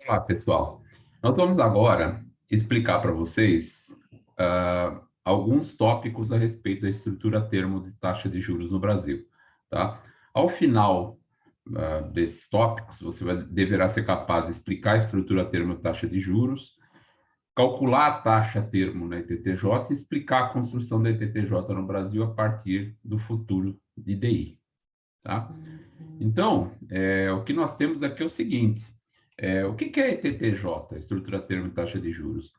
Olá, pessoal. Nós vamos agora explicar para vocês alguns tópicos a respeito da estrutura termo de taxa de juros no Brasil, tá? Ao final desses tópicos, deverá ser capaz de explicar a estrutura termo de taxa de juros, calcular a taxa termo na ETTJ e explicar a construção da ETTJ no Brasil a partir do futuro de DI, tá? Então, o que nós temos aqui é o seguinte: o que é a ETTJ, a estrutura termo de taxa de juros?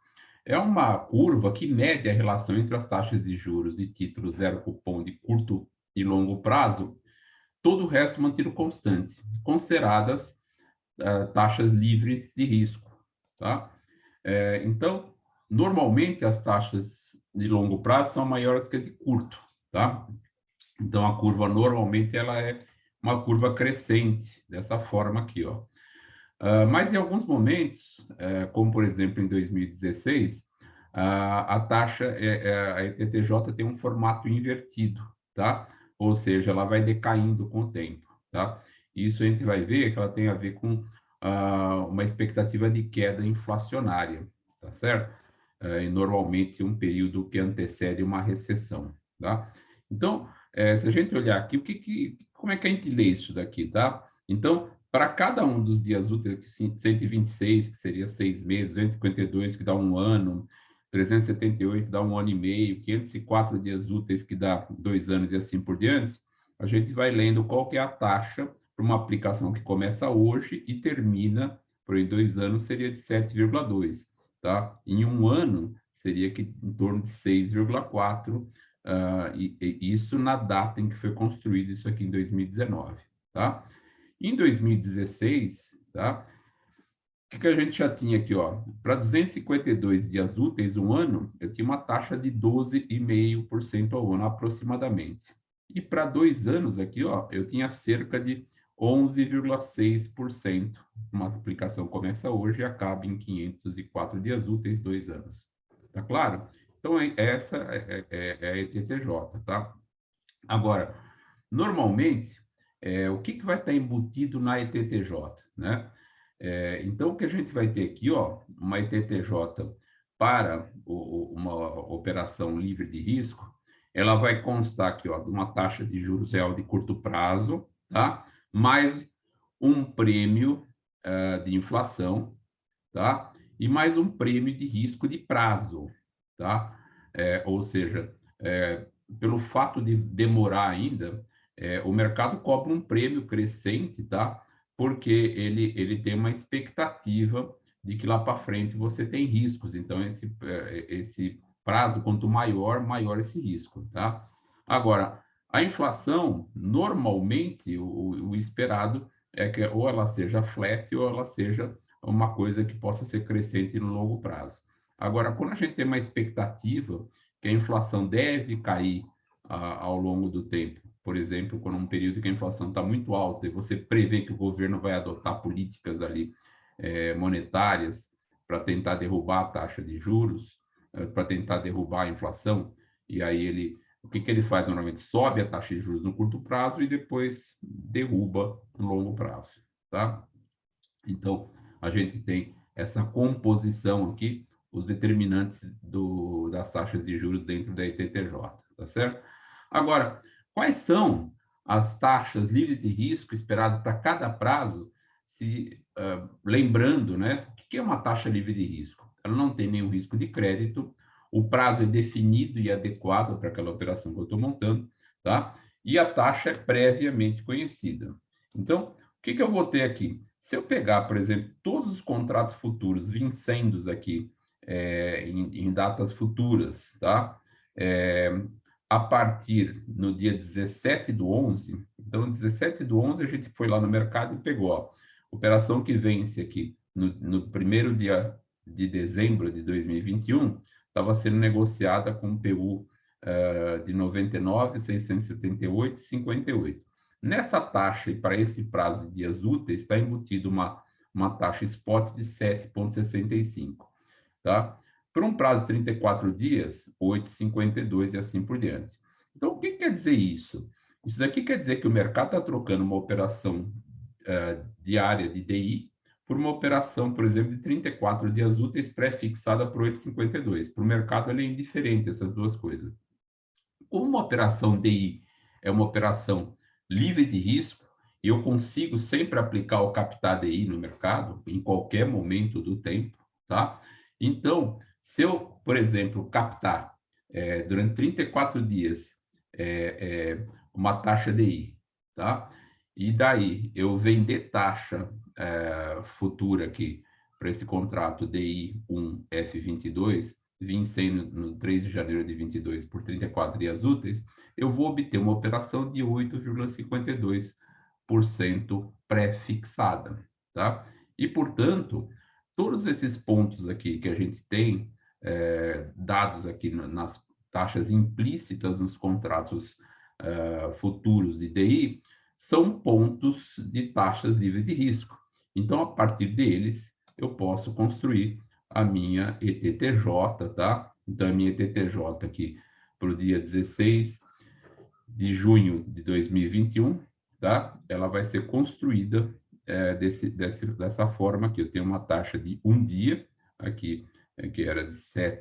É uma curva que mede a relação entre as taxas de juros de títulos zero cupom de curto e longo prazo, todo o resto mantido constante, consideradas taxas livres de risco, tá? Então, normalmente as taxas de longo prazo são maiores que as de curto, tá? Então, a curva normalmente ela é uma curva crescente, dessa forma aqui, ó. Mas em alguns momentos, como por exemplo em 2016, a taxa, a ETTJ tem um formato invertido, tá? Ou seja, ela vai decaindo com o tempo, tá? Isso a gente vai ver que ela tem a ver com uma expectativa de queda inflacionária, tá certo? E normalmente um período que antecede uma recessão, tá? Então, se a gente olhar aqui, como é que a gente lê isso daqui, tá? Então, para cada um dos dias úteis, 126, que seria 6 meses, 252, que dá um ano, 378, que dá um ano e meio, 504 dias úteis, que dá 2 anos e assim por diante, a gente vai lendo qual que é a taxa para uma aplicação que começa hoje e termina, por aí 2 anos, seria de 7,2, tá? Em um ano, seria que em torno de 6,4, e isso na data em que foi construído isso aqui em 2019, tá? Em 2016, tá? O que a gente já tinha aqui, ó? Para 252 dias úteis, um ano, eu tinha uma taxa de 12,5% ao ano, aproximadamente. E para 2 anos aqui, ó, eu tinha cerca de 11,6%. Uma aplicação começa hoje e acaba em 504 dias úteis, 2 anos. Tá claro? Então, essa é a ETTJ, tá? Agora, normalmente, o que vai estar embutido na ETTJ, né? Então, o que a gente vai ter aqui, ó, uma ETTJ para uma operação livre de risco, ela vai constar aqui, ó, de uma taxa de juros real de curto prazo, tá? Mais um prêmio de inflação, tá? E mais um prêmio de risco de prazo, tá? Ou seja, pelo fato de demorar ainda, o mercado cobra um prêmio crescente, tá? Porque ele tem uma expectativa de que lá para frente você tem riscos. Então, esse prazo, quanto maior, maior esse risco, tá? Agora, a inflação, normalmente, o esperado é que ou ela seja flat ou ela seja uma coisa que possa ser crescente no longo prazo. Agora, quando a gente tem uma expectativa que a inflação deve cair ao longo do tempo, por exemplo, quando um período que a inflação está muito alta e você prevê que o governo vai adotar políticas ali monetárias para tentar derrubar a taxa de juros, para tentar derrubar a inflação, e aí o que ele faz normalmente? Sobe a taxa de juros no curto prazo e depois derruba no longo prazo, tá? Então, a gente tem essa composição aqui, os determinantes das taxas de juros dentro da ETTJ, tá certo? Agora, quais são as taxas livres de risco esperadas para cada prazo, lembrando, né, o que é uma taxa livre de risco? Ela não tem nenhum risco de crédito, o prazo é definido e adequado para aquela operação que eu estou montando, tá? E a taxa é previamente conhecida. Então, o que eu vou ter aqui? Se eu pegar, por exemplo, todos os contratos futuros vincendos aqui em datas futuras, tá? A partir no dia 17 do 11, então 17 do 11 a gente foi lá no mercado e pegou, ó, operação que vence aqui no primeiro dia de dezembro de 2021, estava sendo negociada com PU de 99, 678, 58. Nessa taxa e para esse prazo de dias úteis, está embutido uma taxa spot de 7,65, tá? Por um prazo de 34 dias, 8,52 e assim por diante. Então, o que quer dizer isso? Isso daqui quer dizer que o mercado está trocando uma operação diária de DI por uma operação, por exemplo, de 34 dias úteis pré-fixada por 8,52. Para o mercado, ele é indiferente essas duas coisas. Como uma operação DI é uma operação livre de risco, e eu consigo sempre aplicar o captar DI no mercado, em qualquer momento do tempo, tá? Então, se eu, por exemplo, captar durante 34 dias uma taxa DI, tá? E daí eu vender taxa futura aqui para esse contrato DI1F22, vencendo no 3 de janeiro de 22 por 34 dias úteis, eu vou obter uma operação de 8,52% pré-fixada, tá? E, portanto, todos esses pontos aqui que a gente tem dados aqui nas taxas implícitas nos contratos futuros de DI, são pontos de taxas livres de risco. Então, a partir deles, eu posso construir a minha ETTJ, tá? Então, a minha ETTJ aqui para o dia 16 de junho de 2021, tá? Ela vai ser construída dessa forma aqui. Eu tenho uma taxa de um dia aqui, que era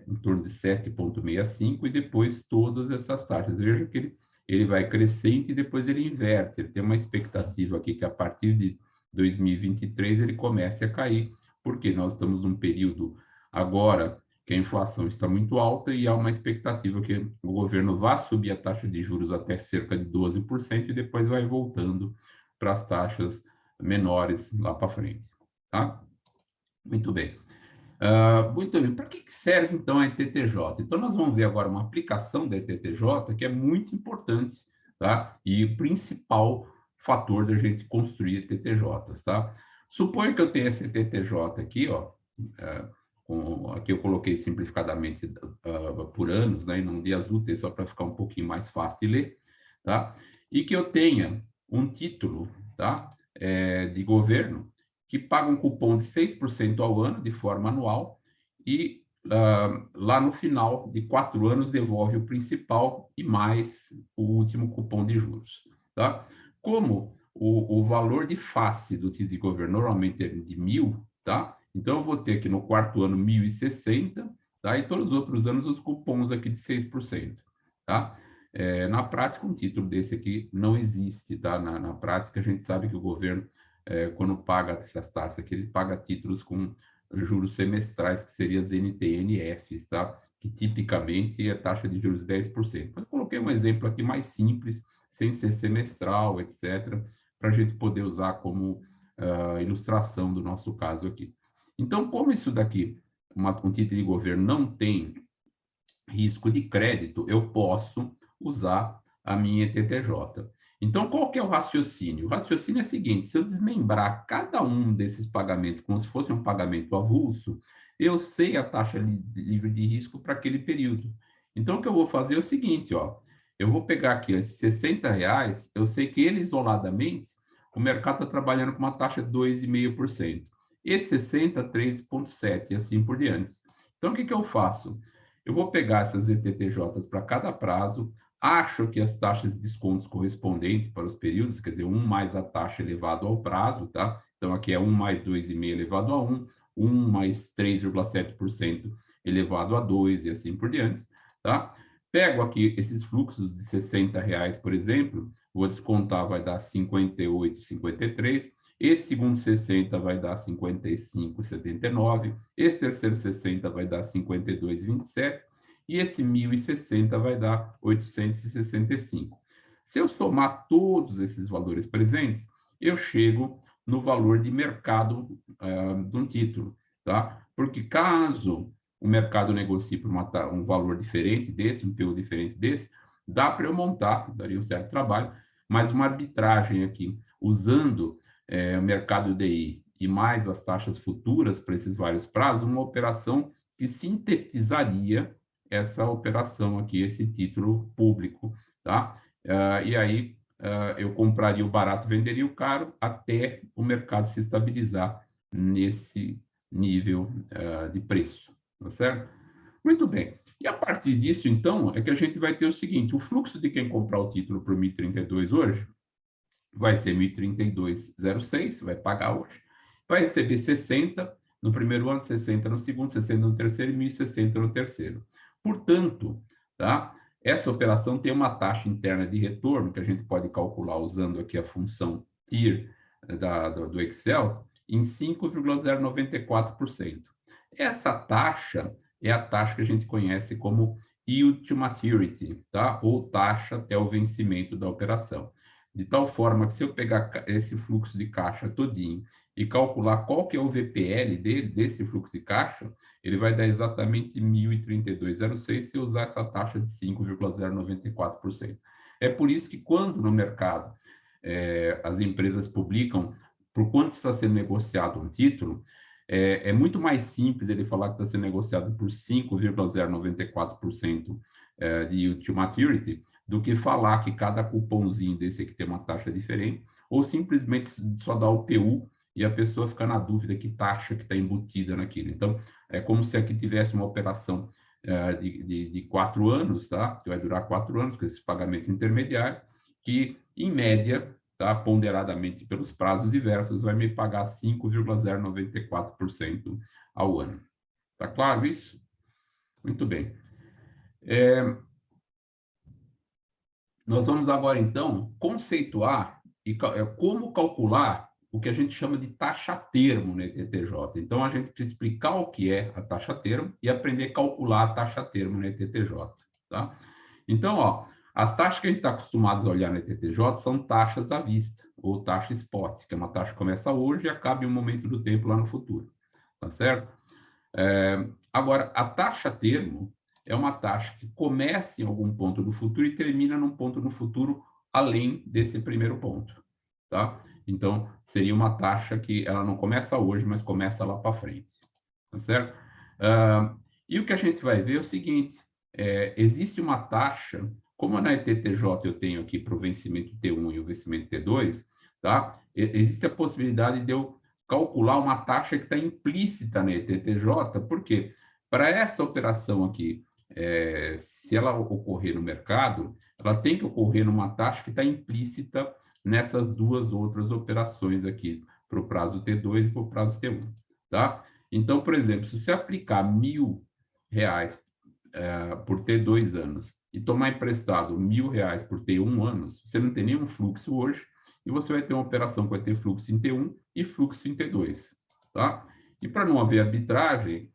em torno de 7,65, e depois todas essas taxas. Veja que ele vai crescente e depois ele inverte. Ele tem uma expectativa aqui que a partir de 2023 ele comece a cair, porque nós estamos num período agora que a inflação está muito alta e há uma expectativa que o governo vá subir a taxa de juros até cerca de 12% e depois vai voltando para as taxas menores lá para frente, tá? Muito bem. Muito bem. Para que serve, então, a ETTJ? Então, nós vamos ver agora uma aplicação da ETTJ que é muito importante, tá? E o principal fator da gente construir ETTJs, tá? Suponha que eu tenha essa ETTJ aqui, ó, aqui eu coloquei simplificadamente por anos, né, e não dias úteis, só para ficar um pouquinho mais fácil de ler, tá? E que eu tenha um título, tá, de governo que paga um cupom de 6% ao ano, de forma anual, e lá no final de 4 anos devolve o principal e mais o último cupom de juros, tá? Como o valor de face do título de governo normalmente é de 1.000, tá? Então, eu vou ter aqui no quarto ano 1.060, tá? E todos os outros anos os cupons aqui de 6%, tá? Na prática, um título desse aqui não existe, tá? Na prática, a gente sabe que o governo, quando paga essas taxas aqui, ele paga títulos com juros semestrais, que seriam as NTNFs, tá? Que tipicamente é taxa de juros 10%. Eu coloquei um exemplo aqui mais simples, sem ser semestral, etc., para a gente poder usar como ilustração do nosso caso aqui. Então, como isso daqui, um título de governo não tem risco de crédito, eu posso usar a minha ETTJ. Então, qual que é o raciocínio? O raciocínio é o seguinte: se eu desmembrar cada um desses pagamentos como se fosse um pagamento avulso, eu sei a taxa livre de risco para aquele período. Então, o que eu vou fazer é o seguinte, ó, eu vou pegar aqui esses R$ 60, eu sei que ele isoladamente, o mercado está trabalhando com uma taxa de 2,5%. Esse 60, 3,7% e assim por diante. Então, o que eu faço? Eu vou pegar essas ETTJs para cada prazo, acho que as taxas de descontos correspondentes para os períodos, quer dizer, 1 mais a taxa elevado ao prazo, tá? Então, aqui é 1 mais 2,5 elevado a 1, 1 mais 3,7% elevado a 2 e assim por diante, tá? Pego aqui esses fluxos de R$ 60, por exemplo, vou descontar, vai dar 58,53. Esse segundo 60 vai dar 55,79. Esse terceiro 60 vai dar 52,27. E esse 1.060 vai dar 865. Se eu somar todos esses valores presentes, eu chego no valor de mercado de um título, tá? Porque caso o mercado negocie por um valor diferente desse, um PU diferente desse, dá para eu montar, daria um certo trabalho, mas uma arbitragem aqui, usando o mercado DI e mais as taxas futuras para esses vários prazos, uma operação que sintetizaria essa operação aqui, esse título público, tá? E aí eu compraria o barato, venderia o caro, até o mercado se estabilizar nesse nível de preço, tá certo? Muito bem. E a partir disso, então, é que a gente vai ter o seguinte: o fluxo de quem comprar o título por 1.032 hoje vai ser 1.032,06, vai pagar hoje, vai receber 60 no primeiro ano, 60 no segundo, 60 no terceiro e 1.060 no terceiro. Portanto, tá? Essa operação tem uma taxa interna de retorno que a gente pode calcular usando aqui a função TIR do Excel em 5,094%. Essa taxa é a taxa que a gente conhece como yield to maturity, tá? Ou taxa até o vencimento da operação. De tal forma que se eu pegar esse fluxo de caixa todinho e calcular qual que é o VPL desse fluxo de caixa, ele vai dar exatamente 1.032,06 se eu usar essa taxa de 5,094%. É por isso que quando no mercado as empresas publicam por quanto está sendo negociado um título, é muito mais simples ele falar que está sendo negociado por 5,094% de yield to maturity do que falar que cada cupomzinho desse aqui tem uma taxa diferente, ou simplesmente só dar o PU e a pessoa fica na dúvida que taxa que está embutida naquilo. Então, é como se aqui tivesse uma operação de 4 anos, tá? Que vai durar 4 anos com esses pagamentos intermediários, que, em média, tá, ponderadamente pelos prazos diversos, vai me pagar 5,094% ao ano. Tá claro isso? Muito bem. Nós vamos agora, então, conceituar como calcular o que a gente chama de taxa termo no ETTJ. Então, a gente precisa explicar o que é a taxa termo e aprender a calcular a taxa termo no ETTJ. Tá? Então, ó, as taxas que a gente está acostumado a olhar no ETTJ são taxas à vista, ou taxa spot, que é uma taxa que começa hoje e acaba em um momento do tempo lá no futuro. Tá certo? Agora, a taxa termo é uma taxa que começa em algum ponto do futuro e termina num ponto no futuro além desse primeiro ponto, tá? Então, seria uma taxa que ela não começa hoje, mas começa lá para frente, tá certo? E o que a gente vai ver é o seguinte, existe uma taxa, como na ETTJ eu tenho aqui para o vencimento T1 e o vencimento T2, tá? Existe a possibilidade de eu calcular uma taxa que está implícita na ETTJ, porque para essa operação aqui, se ela ocorrer no mercado, ela tem que ocorrer numa taxa que está implícita nessas duas outras operações aqui, para o prazo T2 e para o prazo T1, tá? Então, por exemplo, se você aplicar R$ 1.000 por ter 2 anos e tomar emprestado R$ 1.000 por ter 1 ano, você não tem nenhum fluxo hoje e você vai ter uma operação que vai ter fluxo em T1 e fluxo em T2, tá? E para não haver arbitragem,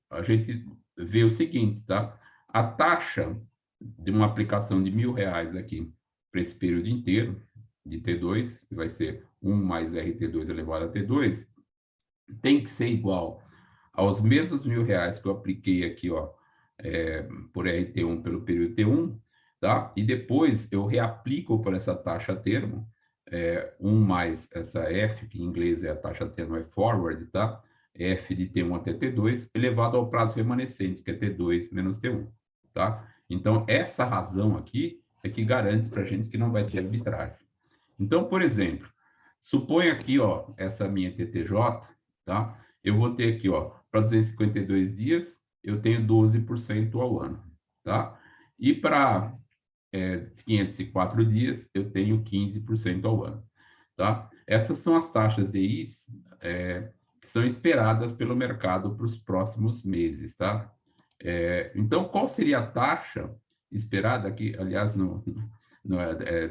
a gente vê o seguinte, tá? A taxa de uma aplicação de R$ 1.000 aqui para esse período inteiro de T2, que vai ser 1 mais RT2 elevado a T2, tem que ser igual aos mesmos R$ 1.000 que eu apliquei aqui, ó, por RT1 pelo período T1, tá? E depois eu reaplico por essa taxa termo, 1 mais essa F, que em inglês é a taxa termo, é forward, tá? F de T1 até T2, elevado ao prazo remanescente, que é T2 menos T1, tá? Então, essa razão aqui é que garante para a gente que não vai ter arbitragem. Então, por exemplo, suponha aqui, ó, essa minha TTJ, tá? Eu vou ter aqui, ó, para 252 dias, eu tenho 12% ao ano, tá? E para 504 dias, eu tenho 15% ao ano, tá? Essas são as taxas DIs que são esperadas pelo mercado para os próximos meses, tá? Então, qual seria a taxa esperada aqui, aliás,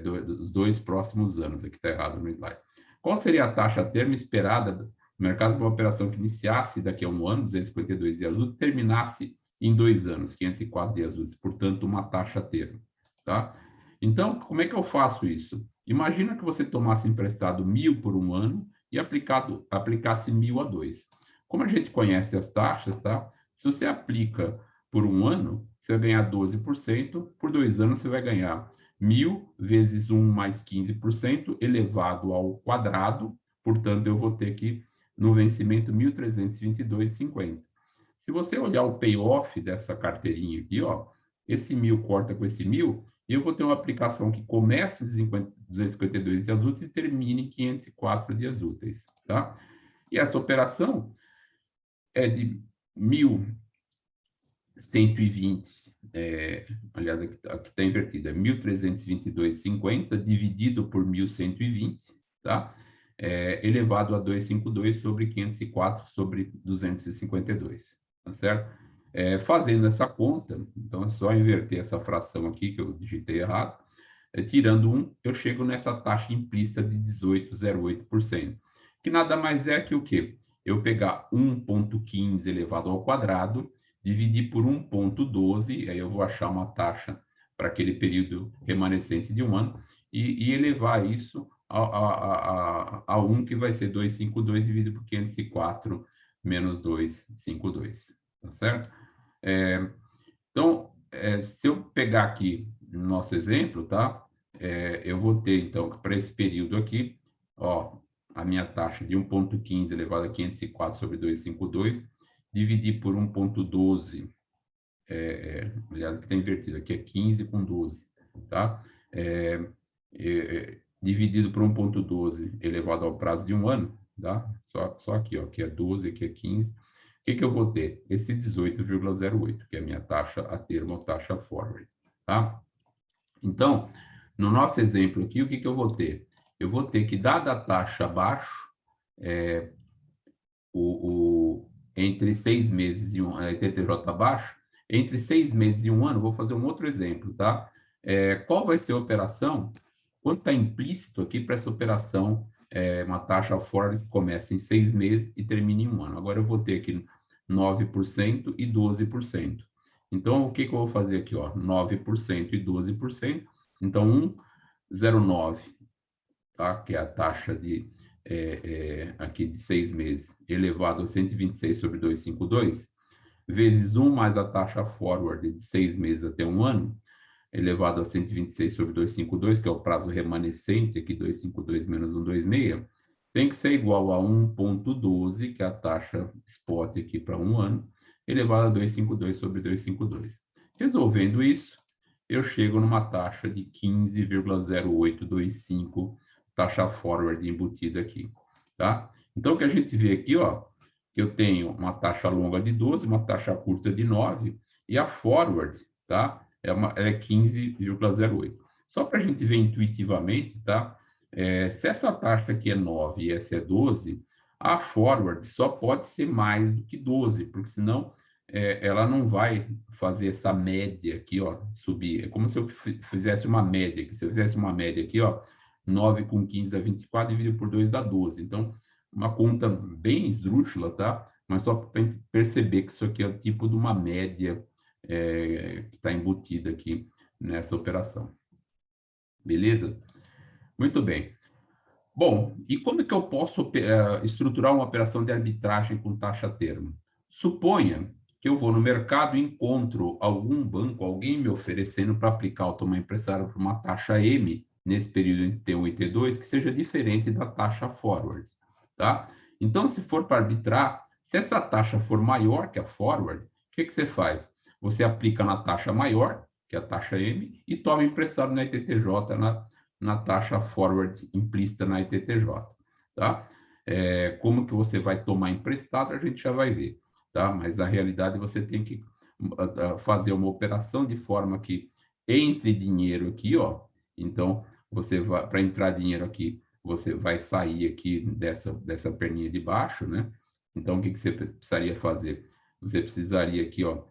dos 2 próximos anos, aqui está errado no slide. Qual seria a taxa termo esperada do mercado para uma operação que iniciasse daqui a 1 ano, 252 dias úteis, terminasse em 2 anos, 504 dias úteis, portanto, uma taxa termo, tá? Então, como é que eu faço isso? Imagina que você tomasse emprestado 1.000 por 1 ano e aplicasse 1.000 a 2. Como a gente conhece as taxas, tá? Se você aplica por 1 ano, você vai ganhar 12%, por 2 anos você vai ganhar 1.000 vezes 1 mais 15% elevado ao quadrado, portanto, eu vou ter aqui no vencimento 1.322,50. Se você olhar o payoff dessa carteirinha aqui, ó, esse 1.000 corta com esse 1.000, e eu vou ter uma aplicação que começa em 252 dias úteis e termina em 504 dias úteis, tá? E essa operação é de 1.120, aliás, aqui está invertido, é 1.322,50 dividido por 1.120, tá? elevado a 252 sobre 504 sobre 252, tá certo? Fazendo essa conta, então é só inverter essa fração aqui, que eu digitei errado, tirando 1, eu chego nessa taxa implícita de 18,08%, que nada mais é que o quê? Eu pegar 1,15 elevado ao quadrado, dividir por 1,12, aí eu vou achar uma taxa para aquele período remanescente de um ano, e elevar isso a 1, que vai ser 252 dividido por 504 menos 252, tá certo? Então, se eu pegar aqui no nosso exemplo, tá? Eu vou ter, então, para esse período aqui, ó, a minha taxa de 1,15 elevado a 504 sobre 252, dividir por 1,12, aliás, que está invertido aqui, é 15 com 12, tá? Dividido por 1,12 elevado ao prazo de um ano, tá? Só aqui, ó, aqui é 12, aqui é 15. O que eu vou ter? Esse 18,08, que é a minha taxa a termo, taxa forward, tá? Então, no nosso exemplo aqui, o que eu vou ter? Eu vou ter que, dada a taxa abaixo, entre 6 meses e TTJ abaixo, entre 6 meses e um ano, vou fazer um outro exemplo, tá? Qual vai ser a operação? Quanto está implícito aqui para essa operação, uma taxa forward que começa em 6 meses e termina em um ano. Agora eu vou ter aqui 9% e 12%. Então, o que eu vou fazer aqui? Ó, 9% e 12%. Então, 1,09, tá? Que é a taxa de, aqui de 6 meses, elevado a 126 sobre 252, vezes 1 mais a taxa forward de 6 meses até um ano, elevado a 126 sobre 252, que é o prazo remanescente, aqui 252 menos 126, tem que ser igual a 1,12, que é a taxa spot aqui para um ano, elevado a 252 sobre 252. Resolvendo isso, eu chego numa taxa de 15,0825, taxa forward embutida aqui, tá? Então, o que a gente vê aqui, ó, que eu tenho uma taxa longa de 12, uma taxa curta de 9, e a forward, tá? Ela é 15,08. Só para a gente ver intuitivamente, tá? Se essa taxa aqui é 9 e essa é 12, a forward só pode ser mais do que 12, porque senão ela não vai fazer essa média aqui, ó, subir. É como se eu fizesse uma média aqui. Se eu fizesse uma média aqui, ó, 9 com 15 dá 24, dividido por 2 dá 12. Então, uma conta bem esdrúxula, tá? Mas só para perceber que isso aqui é o tipo de uma média que está embutida aqui nessa operação. Beleza? Muito bem. Bom, e como é que eu posso estruturar uma operação de arbitragem com taxa termo? Suponha que eu vou no mercado e encontro algum banco, alguém me oferecendo para aplicar o toma emprestada por uma taxa M, nesse período entre T1 e T2, que seja diferente da taxa forward, tá? Então, se for para arbitrar, se essa taxa for maior que a forward, o que você faz? Você aplica na taxa maior, que é a taxa M, e toma emprestado na ETTJ na taxa forward implícita na ETTJ, tá? Como que você vai tomar emprestado, a gente já vai ver, tá? Mas na realidade você tem que fazer uma operação de forma que entre dinheiro aqui, ó. Então, você vai, para entrar dinheiro aqui, você vai sair aqui dessa perninha de baixo, né? Então, o que você precisaria fazer? Você precisaria aqui, ó,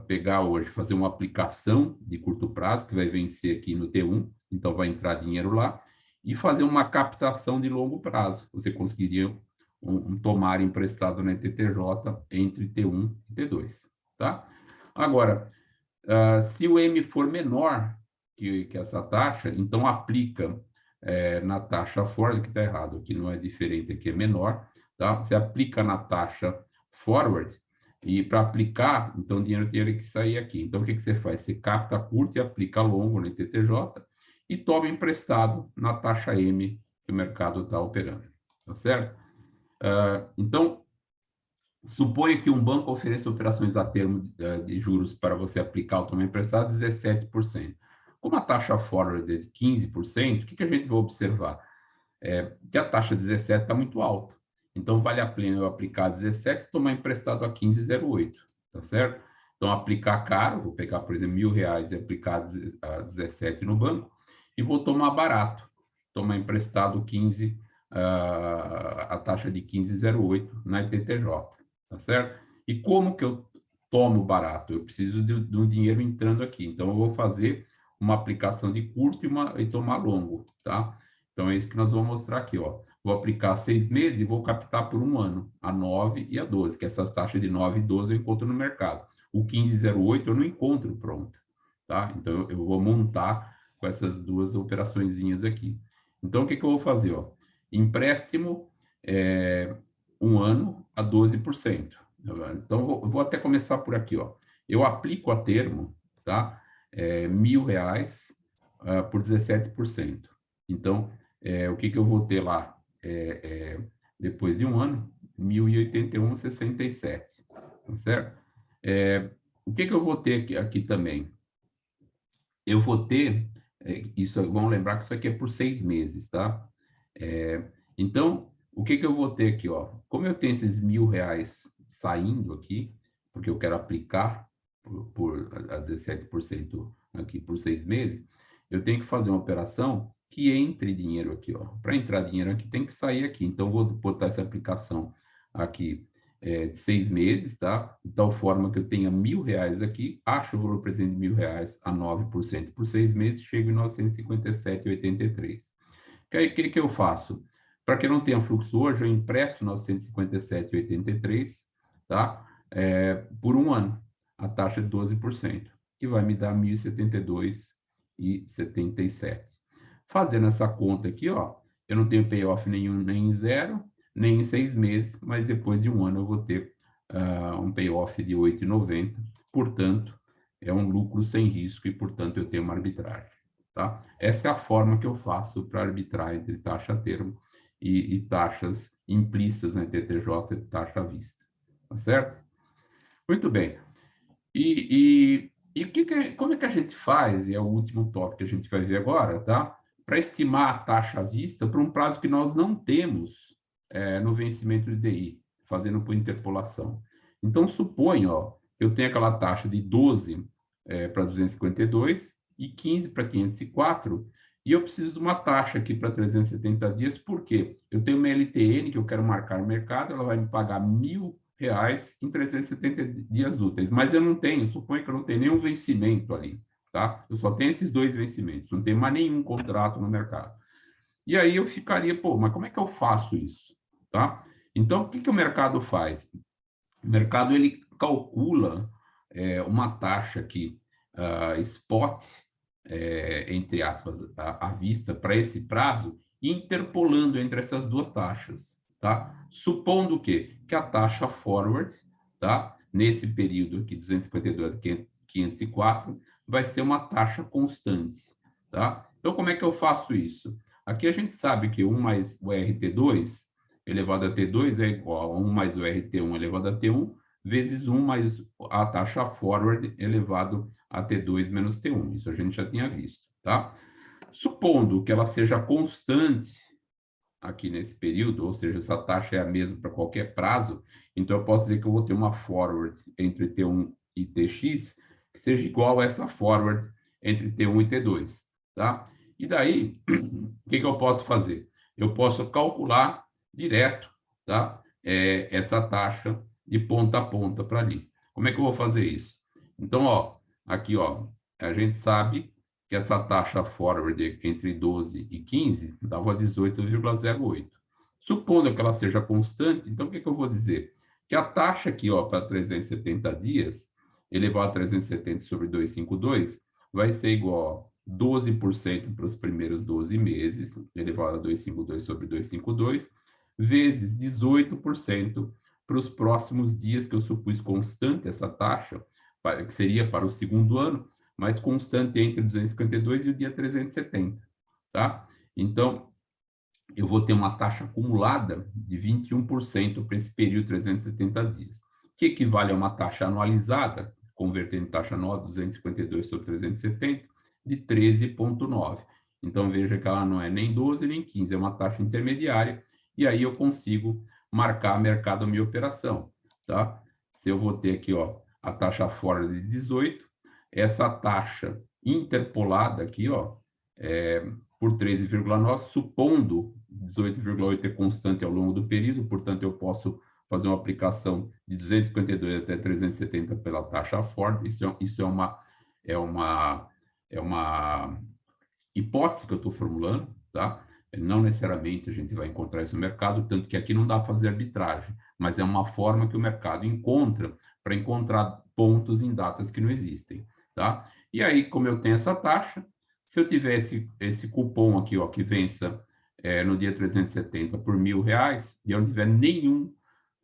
pegar hoje, fazer uma aplicação de curto prazo, que vai vencer aqui no T1, então vai entrar dinheiro lá, e fazer uma captação de longo prazo. Você conseguiria um tomar emprestado na TTJ entre T1 e T2, tá? Agora, se o M for menor que essa taxa, então aplica na taxa forward, que está errado, aqui não é diferente, aqui é menor, tá? Você aplica na taxa forward, e para aplicar, então o dinheiro teria que sair aqui. Então, o que você faz? Você capta curto e aplica longo no TTJ e toma emprestado na taxa M que o mercado está operando, tá certo? Então, suponha que um banco ofereça operações a termo de juros para você aplicar o toma emprestado 17%. Como a taxa forward é de 15%, o que a gente vai observar? Que a taxa 17 está muito alta. Então, vale a pena eu aplicar 17 e tomar emprestado a 15,08, tá certo? Então, aplicar caro, vou pegar, por exemplo, R$ 1.000 e aplicar a 17 no banco, e vou tomar barato. tomar emprestado 15, a taxa de 15,08 na ETTJ, tá certo? E como que eu tomo barato? Eu preciso de um dinheiro entrando aqui, então eu vou fazer uma aplicação de curto e tomar longo, tá? Então é isso que nós vamos mostrar aqui, ó. Vou aplicar 6 meses e vou captar por um ano, a 9 e a 12, que essas taxas de 9 e 12 eu encontro no mercado. O 15,08 eu não encontro pronto, tá? Então eu vou montar com essas duas operaçõezinhas aqui. Então o que que eu vou fazer, ó? Empréstimo um ano a 12%. Então vou até começar por aqui, ó. Eu aplico a termo, tá? R$ 1.000 por 17%. Então, o que que eu vou ter lá? Depois de um ano, 1.081,67, tá certo? O que que eu vou ter aqui também? Eu vou ter, isso, vamos lembrar que isso aqui é por 6 meses, tá? Então, o que que eu vou ter aqui, ó? Como eu tenho esses R$ 1.000 saindo aqui, porque eu quero aplicar a 17% aqui por 6 meses, eu tenho que fazer uma operação que entre dinheiro aqui, ó. Para entrar dinheiro aqui, tem que sair aqui. Então, vou botar essa aplicação aqui de 6 meses, tá? De tal forma que eu tenha R$ 1.000 aqui, acho o valor presente de R$ 1.000 a 9% por 6 meses, chego em 957,83. O que eu faço? Para que não tenha fluxo hoje, eu empresto 957,83, tá? Por um ano, a taxa de 12%, que vai me dar 1.072,77. Fazendo essa conta aqui, ó, eu não tenho payoff nenhum, nem em 0, nem em 6 meses, mas depois de um ano eu vou ter um payoff de 8,90, portanto, é um lucro sem risco e, portanto, eu tenho uma arbitragem, tá? Essa é a forma que eu faço para arbitrar entre taxa a termo e taxas implícitas na TTJ e taxa à vista, tá certo? Muito bem. Como é que a gente faz, e é o último tópico que a gente vai ver agora, tá? Para estimar a taxa à vista para um prazo que nós não temos no vencimento de DI, fazendo por interpolação. Então, suponha, ó, eu tenho aquela taxa de 12 para 252 e 15 para 504, e eu preciso de uma taxa aqui para 370 dias, por quê? Eu tenho uma LTN que eu quero marcar no mercado, ela vai me pagar R$ 1.000 em 370 dias úteis, mas eu não tenho, suponho que eu não tenho nenhum vencimento ali, tá? Eu só tenho esses 2 vencimentos, não tenho mais nenhum contrato no mercado. E aí eu ficaria, pô, mas como é que eu faço isso, tá? Então, o que que o mercado faz? O mercado, ele calcula uma taxa aqui, spot, entre aspas, à vista, para esse prazo, interpolando entre essas duas taxas, tá? Supondo que a taxa forward, tá? Nesse período aqui, 252 a 504, vai ser uma taxa constante, tá? Então, como é que eu faço isso? Aqui a gente sabe que 1 mais o RT2 elevado a T2 é igual a 1 mais o RT1 elevado a T1, vezes 1 mais a taxa forward elevado a T2 menos T1. Isso a gente já tinha visto, tá? Supondo que ela seja constante aqui nesse período, ou seja, essa taxa é a mesma para qualquer prazo, então eu posso dizer que eu vou ter uma forward entre T1 e TX que seja igual a essa forward entre T1 e T2, tá? E daí, o que eu posso fazer? Eu posso calcular direto, tá? Essa taxa de ponta a ponta para ali. Como é que eu vou fazer isso? Então, ó, aqui, ó, a gente sabe que essa taxa forward entre 12 e 15 dava 18,08. Supondo que ela seja constante, então o que eu vou dizer? Que a taxa aqui, ó, para 370 dias, elevado a 370 sobre 252, vai ser igual a 12% para os primeiros 12 meses, elevado a 252 sobre 252, vezes 18% para os próximos dias, que eu supus constante essa taxa, que seria para o segundo ano, mas constante entre 252 e o dia 370, tá? Então, eu vou ter uma taxa acumulada de 21% para esse período 370 dias, que equivale a uma taxa anualizada, convertendo taxa anual 252 sobre 370, de 13,9. Então, veja que ela não é nem 12 nem 15, é uma taxa intermediária, e aí eu consigo marcar mercado a minha operação, tá? Se eu vou ter aqui, ó, a taxa fora de 18, essa taxa interpolada aqui, ó, por 13,9, supondo 18,8 é constante ao longo do período, portanto, eu posso fazer uma aplicação de 252 até 370 pela taxa Ford. Isso é uma, é uma hipótese que eu estou formulando, tá? Não necessariamente a gente vai encontrar isso no mercado, tanto que aqui não dá para fazer arbitragem, mas é uma forma que o mercado encontra para encontrar pontos em datas que não existem, tá? E aí, como eu tenho essa taxa, se eu tivesse esse cupom aqui, ó, que vença no dia 370 por R$ 1.000, e eu não tiver nenhum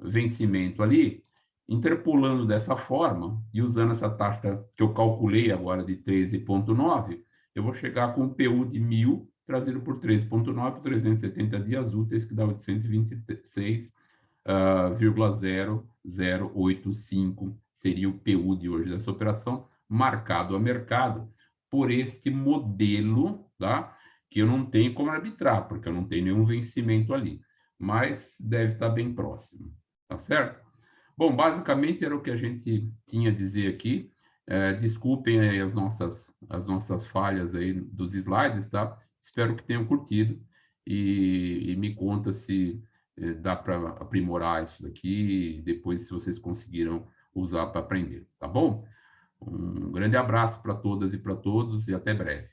vencimento ali, interpolando dessa forma e usando essa taxa que eu calculei agora de 13,9, eu vou chegar com um PU de 1.000, trazido por 13,9 por 370 dias úteis, que dá 826,0085, seria o PU de hoje dessa operação, marcado a mercado por este modelo, tá? Que eu não tenho como arbitrar, porque eu não tenho nenhum vencimento ali, mas deve estar bem próximo, tá certo? Bom, basicamente era o que a gente tinha a dizer aqui. Desculpem aí as nossas falhas aí dos slides, tá? Espero que tenham curtido e me conta se dá para aprimorar isso daqui e depois se vocês conseguiram usar para aprender, tá bom? Um grande abraço para todas e para todos e até breve.